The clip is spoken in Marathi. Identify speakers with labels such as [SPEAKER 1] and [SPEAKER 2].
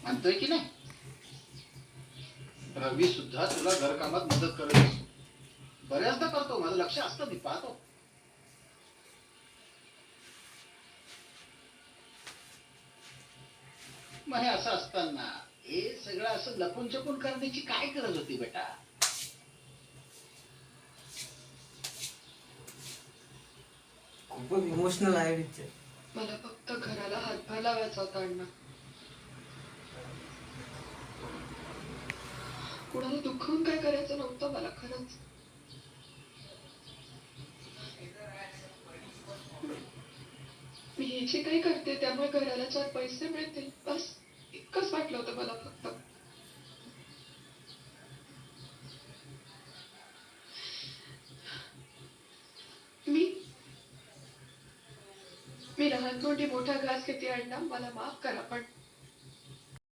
[SPEAKER 1] म्हणतोय की नाही? रवी सुद्धा तुला घरकामात मदत करत असतो. बऱ्याचदा करतो, माझं लक्ष असतं, मी पाहतो. मग हे असं असताना हे सगळं असं लपून छपून करण्याची काय गरज होती बेटा?
[SPEAKER 2] खूपच इमोशनल आहे पिक्चर.
[SPEAKER 3] मला फक्त घराला हातभार लावायचा होता अण्णा. कुणाला दुखवून काय करायचं नव्हतं मला खरंच. मी हे जे काही करते त्यामुळे घराला 4 पैसे मिळतील, बस इतकंच वाटलं होतं मला फक्त. मी लहान मोठी मोठा घास घेते अण्णा, मला माफ करा, पण